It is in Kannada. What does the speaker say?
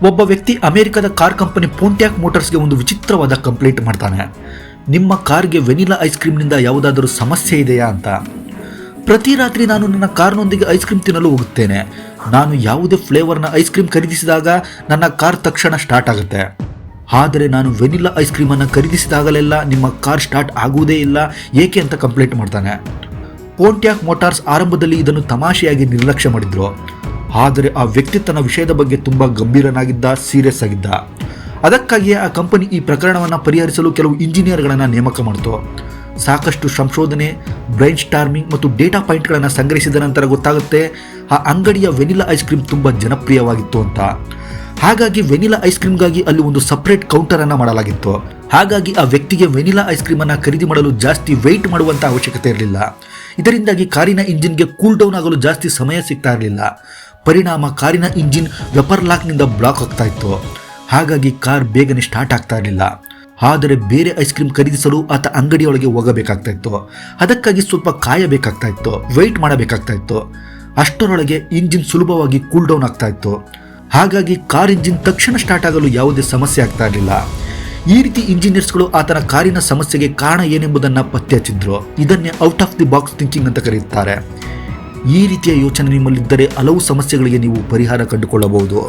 ಒಬ್ಬ ವ್ಯಕ್ತಿ ಅಮೆರಿಕದ ಕಾರ್ ಕಂಪನಿ ಪೋಂಟ್ಯಾಕ್ ಮೋಟಾರ್ಸ್ಗೆ ಒಂದು ವಿಚಿತ್ರವಾದ ಕಂಪ್ಲೇಂಟ್ ಮಾಡ್ತಾನೆ. ನಿಮ್ಮ ಕಾರ್ಗೆ ವೆನಿಲಾ ಐಸ್ ಕ್ರೀಮ್ನಿಂದ ಯಾವುದಾದರೂ ಸಮಸ್ಯೆ ಇದೆಯಾ ಅಂತ. ಪ್ರತಿ ರಾತ್ರಿ ನಾನು ನನ್ನ ಕಾರ್ನೊಂದಿಗೆ ಐಸ್ ಕ್ರೀಮ್ ತಿನ್ನಲು ಹೋಗುತ್ತೇನೆ. ನಾನು ಯಾವುದೇ ಫ್ಲೇವರ್ನ ಐಸ್ ಕ್ರೀಮ್ ಖರೀದಿಸಿದಾಗ ನನ್ನ ಕಾರ್ ತಕ್ಷಣ ಸ್ಟಾರ್ಟ್ ಆಗುತ್ತೆ. ಆದರೆ ನಾನು ವೆನಿಲಾ ಐಸ್ ಕ್ರೀಮನ್ನು ಖರೀದಿಸಿದಾಗಲೆಲ್ಲ ನಿಮ್ಮ ಕಾರ್ ಸ್ಟಾರ್ಟ್ ಆಗುವುದೇ ಇಲ್ಲ, ಏಕೆ ಅಂತ ಕಂಪ್ಲೇಂಟ್ ಮಾಡ್ತಾನೆ. ಪೋಂಟ್ಯಾಕ್ ಮೋಟಾರ್ಸ್ ಆರಂಭದಲ್ಲಿ ಇದನ್ನು ತಮಾಷೆಯಾಗಿ ನಿರ್ಲಕ್ಷ್ಯ ಮಾಡಿದ್ರು. ಆದರೆ ಆ ವ್ಯಕ್ತಿ ತನ್ನ ವಿಷಯದ ಬಗ್ಗೆ ತುಂಬ ಗಂಭೀರನಾಗಿದ್ದ, ಸೀರಿಯಸ್ ಆಗಿದ್ದ. ಅದಕ್ಕಾಗಿಯೇ ಆ ಕಂಪನಿ ಈ ಪ್ರಕರಣವನ್ನು ಪರಿಹರಿಸಲು ಕೆಲವು ಇಂಜಿನಿಯರ್ಗಳನ್ನು ನೇಮಕ ಮಾಡಿತು. ಸಾಕಷ್ಟು ಸಂಶೋಧನೆ, ಬ್ರೈನ್ ಸ್ಟಾರ್ಮಿಂಗ್ ಮತ್ತು ಡೇಟಾ ಪಾಯಿಂಟ್ಗಳನ್ನು ಸಂಗ್ರಹಿಸಿದ ನಂತರ ಗೊತ್ತಾಗುತ್ತೆ ಆ ಅಂಗಡಿಯ ವೆನಿಲಾ ಐಸ್ ಕ್ರೀಮ್ ತುಂಬ ಜನಪ್ರಿಯವಾಗಿತ್ತು ಅಂತ. ಹಾಗಾಗಿ ವೆನಿಲಾ ಐಸ್ ಕ್ರೀಮ್ಗಾಗಿ ಅಲ್ಲಿ ಒಂದು ಸಪ್ರೇಟ್ ಕೌಂಟರನ್ನು ಮಾಡಲಾಗಿತ್ತು. ಹಾಗಾಗಿ ಆ ವ್ಯಕ್ತಿಗೆ ವೆನಿಲಾ ಐಸ್ ಕ್ರೀಮನ್ನು ಖರೀದಿ ಮಾಡಲು ಜಾಸ್ತಿ ವೆಯ್ಟ್ ಮಾಡುವಂಥ ಅವಶ್ಯಕತೆ ಇರಲಿಲ್ಲ. ಇದರಿಂದಾಗಿ ಕಾರಿನ ಇಂಜಿನ್ಗೆ ಕೂಲ್ ಡೌನ್ ಆಗಲು ಜಾಸ್ತಿ ಸಮಯ ಸಿಗ್ತಾ ಇರಲಿಲ್ಲ. ಪರಿಣಾಮ ಕಾರಿನ ಇಂಜಿನ್ ವೆಪರ್ ಲಾಕ್ನಿಂದ ಬ್ಲಾಕ್ ಆಗ್ತಾ ಇತ್ತು. ಹಾಗಾಗಿ ಕಾರ್ ಬೇಗನೆ ಸ್ಟಾರ್ಟ್ ಆಗ್ತಾ ಇರಲಿಲ್ಲ. ಆದರೆ ಬೇರೆ ಐಸ್ ಕ್ರೀಮ್ ಖರೀದಿಸಲು ಆತ ಅಂಗಡಿಯೊಳಗೆ ಹೋಗಬೇಕಾಗ್ತಾ ಇತ್ತು. ಅದಕ್ಕಾಗಿ ಸ್ವಲ್ಪ ಕಾಯಬೇಕಾಗ್ತಾ ಇತ್ತು, ವೆಯ್ಟ್ ಮಾಡಬೇಕಾಗ್ತಾ ಇತ್ತು. ಅಷ್ಟರೊಳಗೆ ಇಂಜಿನ್ ಸುಲಭವಾಗಿ ಕೂಲ್ ಡೌನ್ ಆಗ್ತಾ ಇತ್ತು. ಹಾಗಾಗಿ ಕಾರ್ ಇಂಜಿನ್ ತಕ್ಷಣ ಸ್ಟಾರ್ಟ್ ಆಗಲು ಯಾವುದೇ ಸಮಸ್ಯೆ ಆಗ್ತಾ ಇರಲಿಲ್ಲ. ಈ ರೀತಿ ಇಂಜಿನಿಯರ್ಸ್ಗಳು ಆತನ ಕಾರಿನ ಸಮಸ್ಯೆಗೆ ಕಾರಣ ಏನೆಂಬುದನ್ನು ಪತ್ತೆ ಹಚ್ಚಿದ್ರು. ಇದನ್ನೇ out of the box thinking ಅಂತ ಕರೆಯುತ್ತಾರೆ. ಈ ರೀತಿಯ ಯೋಚನೆ ನಿಮ್ಮಲ್ಲಿದ್ದರೆ ಹಲವು ಸಮಸ್ಯೆಗಳಿಗೆ ನೀವು ಪರಿಹಾರ ಕಂಡುಕೊಳ್ಳಬಹುದು.